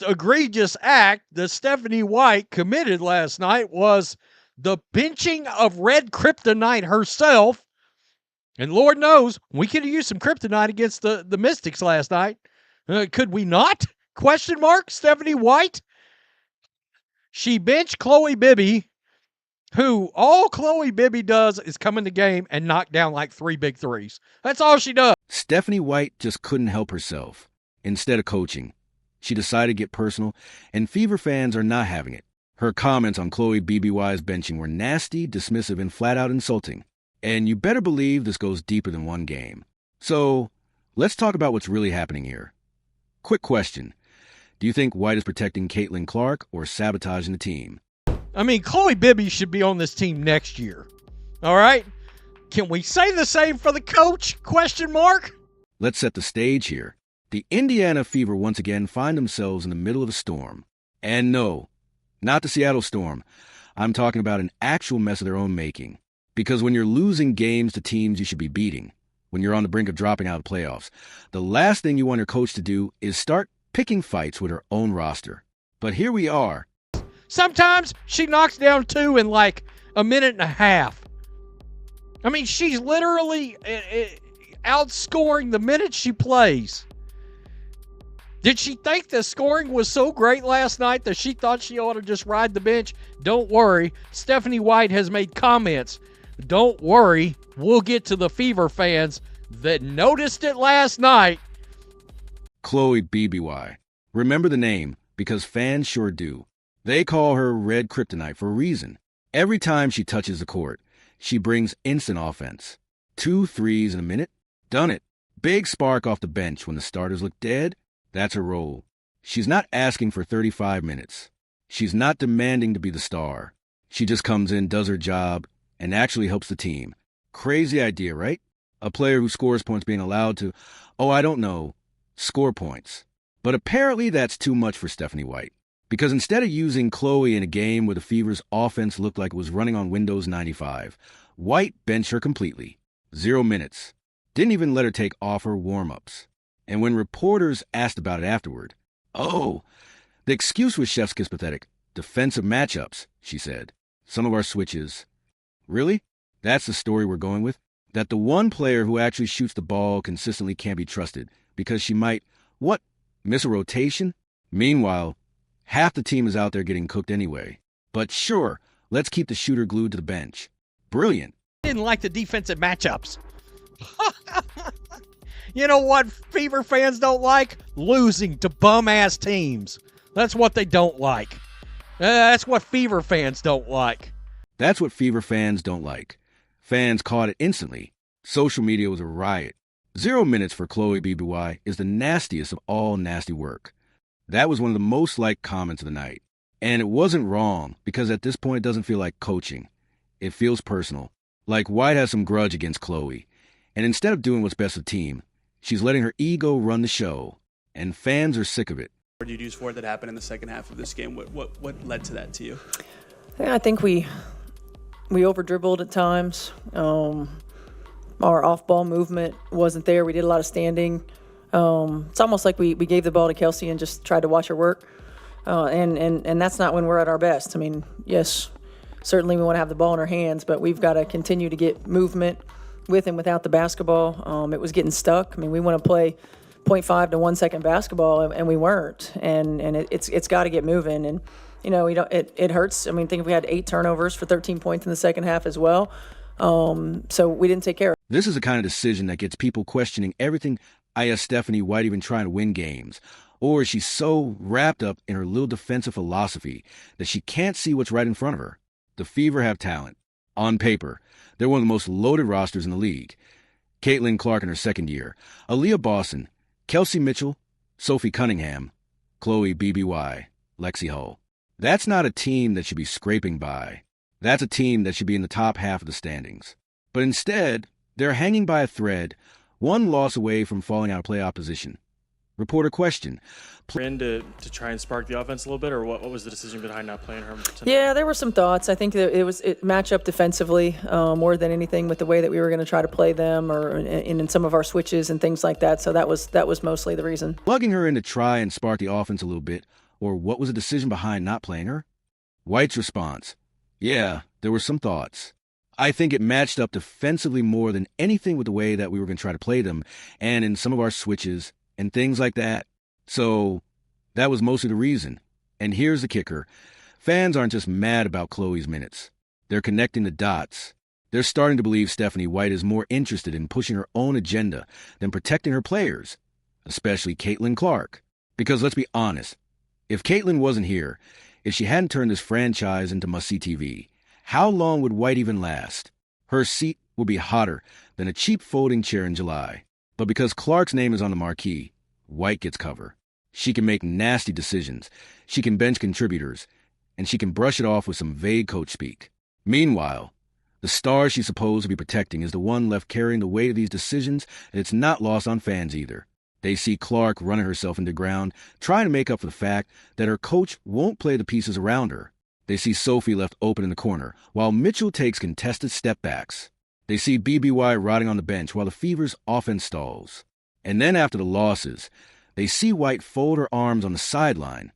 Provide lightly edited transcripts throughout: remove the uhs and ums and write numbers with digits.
egregious act that Stephanie White committed last night was the benching of Red Kryptonite herself. And Lord knows, we could have used some kryptonite against the Mystics last night. Could we not? Question mark, Stephanie White. She benched Chloe Bibby, who all Chloe Bibby does is come in the game and knock down like 3 big threes. That's all she does. Stephanie White just couldn't help herself. Instead of coaching, she decided to get personal, and Fever fans are not having it. Her comments on Chloe BBY's benching were nasty, dismissive, and flat-out insulting. And you better believe this goes deeper than one game. So, let's talk about what's really happening here. Quick question. Do you think White is protecting Caitlin Clark or sabotaging the team? I mean, Chloe Bibby should be on this team next year. All right? Can we say the same for the coach? Question mark? Let's set the stage here. The Indiana Fever once again find themselves in the middle of a storm. And no, not the Seattle Storm. I'm talking about an actual mess of their own making. Because when you're losing games to teams you should be beating, when you're on the brink of dropping out of the playoffs, the last thing you want your coach to do is start picking fights with her own roster. But here we are. Sometimes she knocks down 2 in like a minute and a half. I mean, she's literally outscoring the minutes she plays. Did she think the scoring was so great last night that she thought she ought to just ride the bench? Don't worry. Stephanie White has made comments. Don't worry. We'll get to the Fever fans that noticed it last night. Chloe Bibby. Remember the name, because fans sure do. They call her Red Kryptonite for a reason. Every time she touches the court, she brings instant offense. 2 threes in a minute? Done it. Big spark off the bench when the starters look dead? That's her role. She's not asking for 35 minutes. She's not demanding to be the star. She just comes in, does her job, and actually helps the team. Crazy idea, right? A player who scores points being allowed to, score points. But apparently that's too much for Stephanie White. Because instead of using Chloe in a game where the Fever's offense looked like it was running on Windows 95, White benched her completely. 0 minutes. Didn't even let her take off her warm-ups. And when reporters asked about it afterward, the excuse was chef's kiss pathetic. Defensive matchups, she said. Some of our switches. Really? That's the story we're going with? That the one player who actually shoots the ball consistently can't be trusted because she might, miss a rotation? Meanwhile, half the team is out there getting cooked anyway. But sure, let's keep the shooter glued to the bench. Brilliant. Didn't like the defensive matchups. You know what Fever fans don't like? Losing to bum-ass teams. That's what they don't like. That's what Fever fans don't like. That's what Fever fans don't like. Fans caught it instantly. Social media was a riot. 0 minutes for Chloe BBY is the nastiest of all nasty work. That was one of the most liked comments of the night. And it wasn't wrong, because at this point it doesn't feel like coaching. It feels personal. Like White has some grudge against Chloe. And instead of doing what's best for the team, she's letting her ego run the show. And fans are sick of it. What did you use for it that happened in the second half of this game? What led to that to you? Yeah, I think we over-dribbled at times. Our off-ball movement wasn't there. We did a lot of standing. It's almost like we gave the ball to Kelsey and just tried to watch her work. And that's not when we're at our best. I mean, yes, certainly we want to have the ball in our hands, but we've got to continue to get movement with and without the basketball. It was getting stuck. I mean, we want to play 0.5 to 1 second basketball, and we weren't. And it's got to get moving. And it hurts. I mean, think if we had 8 turnovers for 13 points in the second half as well. So we didn't take care of it. This is the kind of decision that gets people questioning everything. Is Stephanie White even trying to win games? Or is she so wrapped up in her little defensive philosophy that she can't see what's right in front of her? The Fever have talent. On paper, they're one of the most loaded rosters in the league. Caitlin Clark in her second year, Aaliyah Boston, Kelsey Mitchell, Sophie Cunningham, Chloe BBY, Lexi Hull. That's not a team that should be scraping by. That's a team that should be in the top half of the standings. But instead, they're hanging by a thread, one loss away from falling out of playoff position. Reporter question. In to try and spark the offense a little bit, or what was the decision behind not playing her tonight? Yeah, there were some thoughts. I think that it matched up defensively more than anything with the way that we were going to try to play them, or in some of our switches and things like that. So that was mostly the reason. Plugging her in to try and spark the offense a little bit Or what was the decision behind not playing her? White's response, yeah, there were some thoughts. I think it matched up defensively more than anything with the way that we were going to try to play them and in some of our switches and things like that. So that was mostly the reason. And here's the kicker. Fans aren't just mad about Chloe's minutes. They're connecting the dots. They're starting to believe Stephanie White is more interested in pushing her own agenda than protecting her players, especially Caitlin Clark. Because let's be honest, if Caitlin wasn't here, if she hadn't turned this franchise into must-see TV, how long would White even last? Her seat would be hotter than a cheap folding chair in July. But because Clark's name is on the marquee, White gets cover. She can make nasty decisions, she can bench contributors, and she can brush it off with some vague coach speak. Meanwhile, the star she's supposed to be protecting is the one left carrying the weight of these decisions, and it's not lost on fans either. They see Clark running herself into the ground, trying to make up for the fact that her coach won't play the pieces around her. They see Sophie left open in the corner, while Mitchell takes contested step-backs. They see BBY rotting on the bench while the Fever's offense stalls. And then after the losses, they see White fold her arms on the sideline,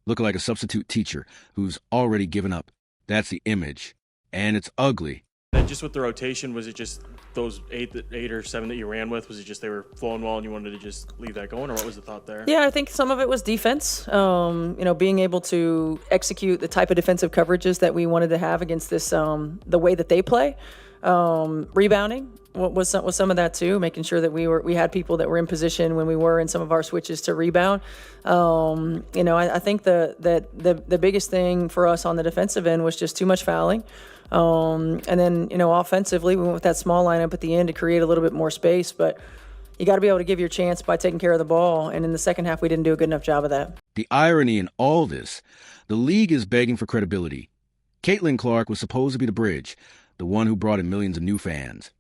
looking like a substitute teacher who's already given up. That's the image. And it's ugly. Then just with the rotation, was it just those eight or seven that you ran with? Was it just they were flowing well and you wanted to just leave that going, or what was the thought there? Yeah, I think some of it was defense. Being able to execute the type of defensive coverages that we wanted to have against this, the way that they play. Rebounding was some of that too, making sure that we had people that were in position when we were in some of our switches to rebound. I think the biggest thing for us on the defensive end was just too much fouling. And then, offensively, we went with that small lineup at the end to create a little bit more space. But you got to be able to give your chance by taking care of the ball. And in the second half, we didn't do a good enough job of that. The irony in all this, the league is begging for credibility. Caitlin Clark was supposed to be the bridge, the one who brought in millions of new fans.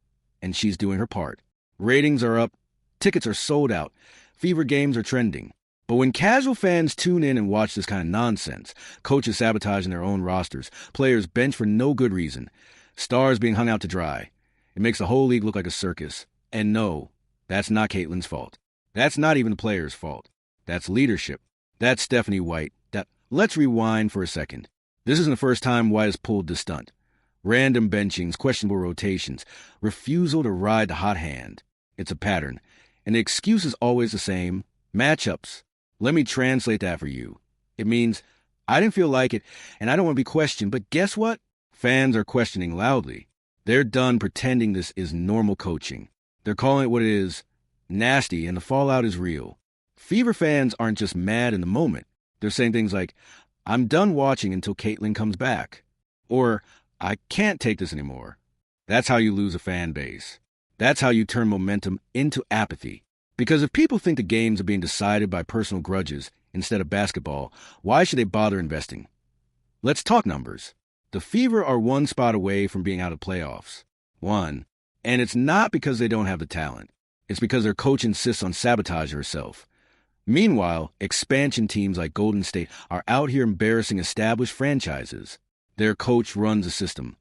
And she's doing her part. Ratings are up, tickets are sold out, Fever games are trending. But when casual fans tune in and watch this kind of nonsense, coaches sabotaging their own rosters, players benched for no good reason, stars being hung out to dry, it makes the whole league look like a circus. And no, that's not Caitlin's fault. That's not even the players' fault. That's leadership. That's Stephanie White. Let's rewind for a second. This isn't the first time White has pulled this stunt. Random benchings, questionable rotations, refusal to ride the hot hand. It's a pattern. And the excuse is always the same. Matchups. Let me translate that for you. It means, I didn't feel like it, and I don't want to be questioned, but guess what? Fans are questioning loudly. They're done pretending this is normal coaching. They're calling it what it is, nasty, and the fallout is real. Fever fans aren't just mad in the moment. They're saying things like, I'm done watching until Caitlin comes back. Or, I can't take this anymore. That's how you lose a fan base. That's how you turn momentum into apathy. Because if people think the games are being decided by personal grudges instead of basketball, why should they bother investing? Let's talk numbers. The Fever are one spot away from being out of playoffs. One. And it's not because they don't have the talent. It's because their coach insists on sabotaging herself. Meanwhile, expansion teams like Golden State are out here embarrassing established franchises. Their coach runs a system,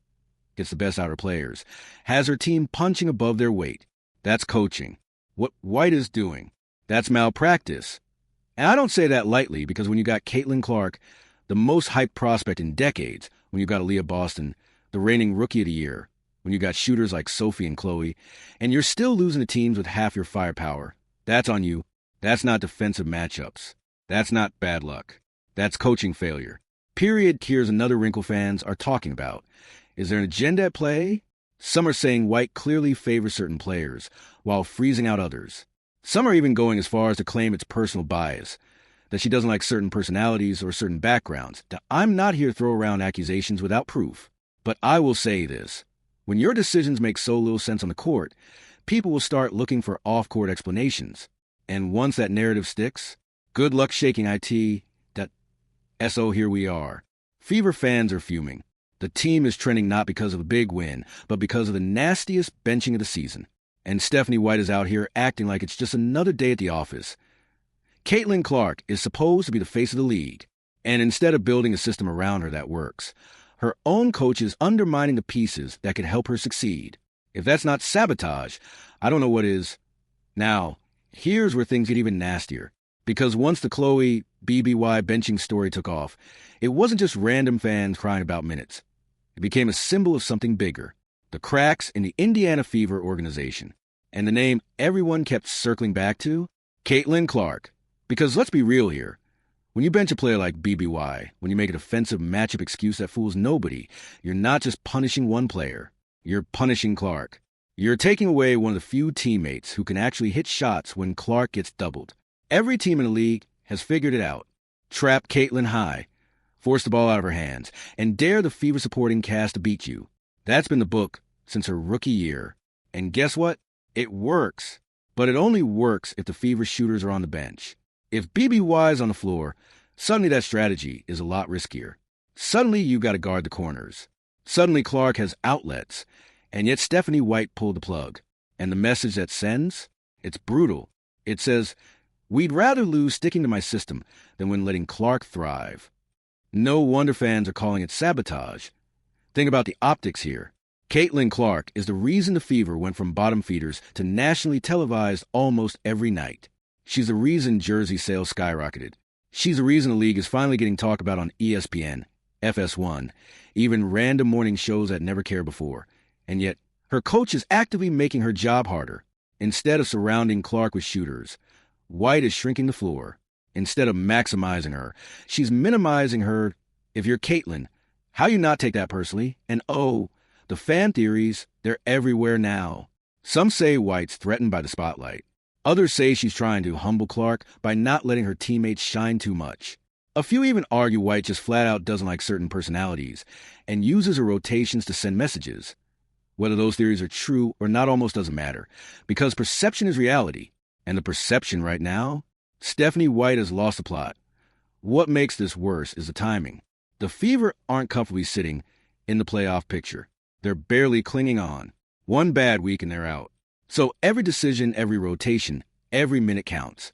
gets the best out of players, has her team punching above their weight. That's coaching. What White is doing, that's malpractice. And I don't say that lightly because when you got Caitlin Clark, the most hyped prospect in decades, when you got Aaliyah Boston, the reigning Rookie of the Year, when you got shooters like Sophie and Chloe, and you're still losing to teams with half your firepower, that's on you. That's not defensive matchups. That's not bad luck. That's coaching failure. Period. Here's another wrinkle fans are talking about. Is there an agenda at play? Some are saying White clearly favors certain players, while freezing out others. Some are even going as far as to claim it's personal bias, that she doesn't like certain personalities or certain backgrounds. Now, I'm not here to throw around accusations without proof, but I will say this. When your decisions make so little sense on the court, people will start looking for off-court explanations. And once that narrative sticks, good luck shaking IT. So here we are. Fever fans are fuming. The team is trending not because of a big win, but because of the nastiest benching of the season. And Stephanie White is out here acting like it's just another day at the office. Caitlin Clark is supposed to be the face of the league, and instead of building a system around her that works, her own coach is undermining the pieces that could help her succeed. If that's not sabotage, I don't know what is. Now, here's where things get even nastier. Because once the Chloe BBY benching story took off, it wasn't just random fans crying about minutes. It became a symbol of something bigger, the cracks in the Indiana Fever organization. And the name everyone kept circling back to? Caitlin Clark. Because let's be real here. When you bench a player like BBY, when you make a defensive matchup excuse that fools nobody, you're not just punishing one player. You're punishing Clark. You're taking away one of the few teammates who can actually hit shots when Clark gets doubled. Every team in the league has figured it out. Trap Caitlin high, force the ball out of her hands, and dare the Fever supporting cast to beat you. That's been the book since her rookie year. And guess what? It works. But it only works if the Fever shooters are on the bench. If BBY is on the floor, suddenly that strategy is a lot riskier. Suddenly you've got to guard the corners. Suddenly Clark has outlets, and yet Stephanie White pulled the plug. And the message that sends? It's brutal. It says, we'd rather lose sticking to my system than when letting Clark thrive. No wonder fans are calling it sabotage. Think about the optics here. Caitlin Clark is the reason the Fever went from bottom feeders to nationally televised almost every night. She's the reason jersey sales skyrocketed. She's the reason the league is finally getting talked about on ESPN, FS1, even random morning shows that never cared before. And yet, her coach is actively making her job harder. Instead of surrounding Clark with shooters, White is shrinking the floor. Instead of maximizing her, she's minimizing her. If you're Caitlin, how you not take that personally? And oh, the fan theories, they're everywhere now. Some say White's threatened by the spotlight. Others say she's trying to humble Clark by not letting her teammates shine too much. A few even argue White just flat out doesn't like certain personalities and uses her rotations to send messages. Whether those theories are true or not almost doesn't matter, because perception is reality. And the perception right now? Stephanie White has lost the plot. What makes this worse is the timing. The Fever aren't comfortably sitting in the playoff picture. They're barely clinging on. One bad week and they're out. So every decision, every rotation, every minute counts.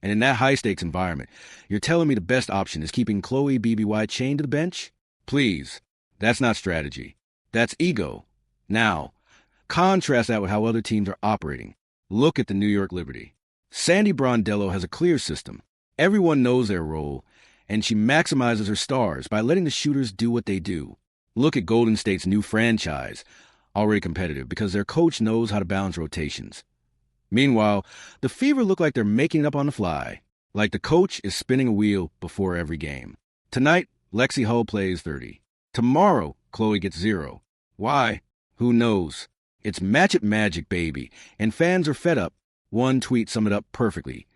And in that high-stakes environment, you're telling me the best option is keeping Chloe BBY chained to the bench? Please, that's not strategy. That's ego. Now, contrast that with how other teams are operating. Look at the New York Liberty. Sandy Brondello has a clear system. Everyone knows their role, and she maximizes her stars by letting the shooters do what they do. Look at Golden State's new franchise, already competitive because their coach knows how to balance rotations. Meanwhile, the Fever look like they're making it up on the fly, like the coach is spinning a wheel before every game. Tonight, Lexi Hull plays 30. Tomorrow, Chloe gets 0. Why? Who knows? It's matchup magic, baby, and fans are fed up. One tweet summed it up perfectly.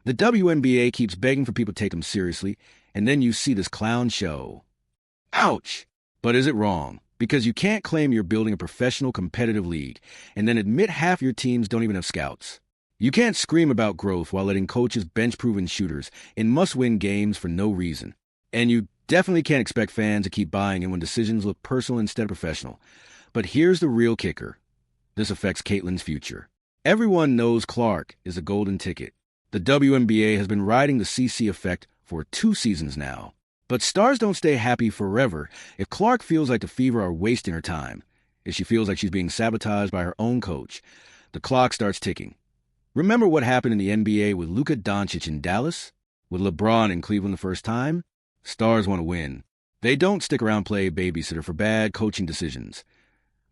The WNBA keeps begging for people to take them seriously, and then you see this clown show. Ouch! But is it wrong? Because you can't claim you're building a professional competitive league and then admit half your teams don't even have scouts. You can't scream about growth while letting coaches bench proven shooters in must-win games for no reason. And you definitely can't expect fans to keep buying in when decisions look personal instead of professional. But here's the real kicker. This affects Caitlin's future. Everyone knows Clark is a golden ticket. The WNBA has been riding the CC effect for 2 seasons now. But stars don't stay happy forever. If Clark feels like the Fever are wasting her time, if she feels like she's being sabotaged by her own coach, the clock starts ticking. Remember what happened in the NBA with Luka Doncic in Dallas? With LeBron in Cleveland the first time? Stars want to win. They don't stick around play babysitter for bad coaching decisions.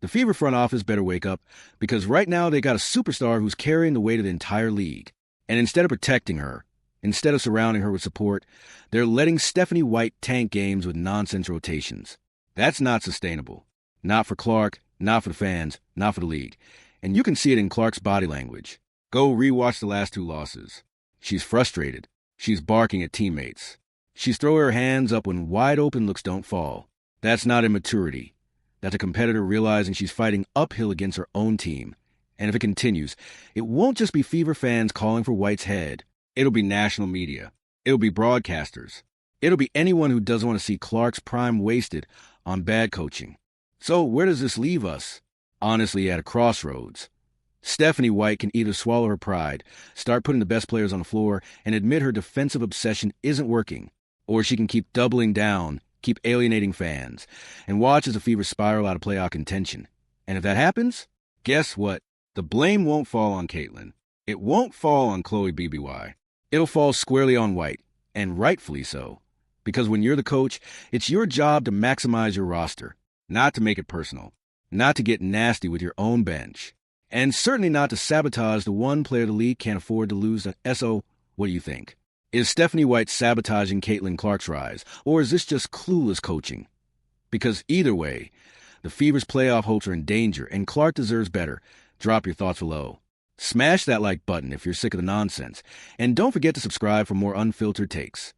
The Fever front office better wake up, because right now they got a superstar who's carrying the weight of the entire league. And instead of protecting her, instead of surrounding her with support, they're letting Stephanie White tank games with nonsense rotations. That's not sustainable. Not for Clark, not for the fans, not for the league. And you can see it in Clark's body language. Go rewatch the last 2 losses. She's frustrated. She's barking at teammates. She's throwing her hands up when wide open looks don't fall. That's not immaturity. That's a competitor realizing she's fighting uphill against her own team. And if it continues, it won't just be Fever fans calling for White's head. It'll be national media. It'll be broadcasters. It'll be anyone who doesn't want to see Clark's prime wasted on bad coaching. So where does this leave us? Honestly, at a crossroads. Stephanie White can either swallow her pride, start putting the best players on the floor, and admit her defensive obsession isn't working. Or she can keep doubling down, keep alienating fans, and watch as the Fever spiral out of playoff contention. And if that happens, guess what? The blame won't fall on Caitlin. It won't fall on Chloe BBY. It'll fall squarely on White, and rightfully so. Because when you're the coach, it's your job to maximize your roster, not to make it personal, not to get nasty with your own bench, and certainly not to sabotage the one player the league can't afford to lose. So, what do you think? Is Stephanie White sabotaging Caitlin Clark's rise, or is this just clueless coaching? Because either way, the Fever's playoff hopes are in danger, and Clark deserves better. Drop your thoughts below. Smash that like button if you're sick of the nonsense, and don't forget to subscribe for more unfiltered takes.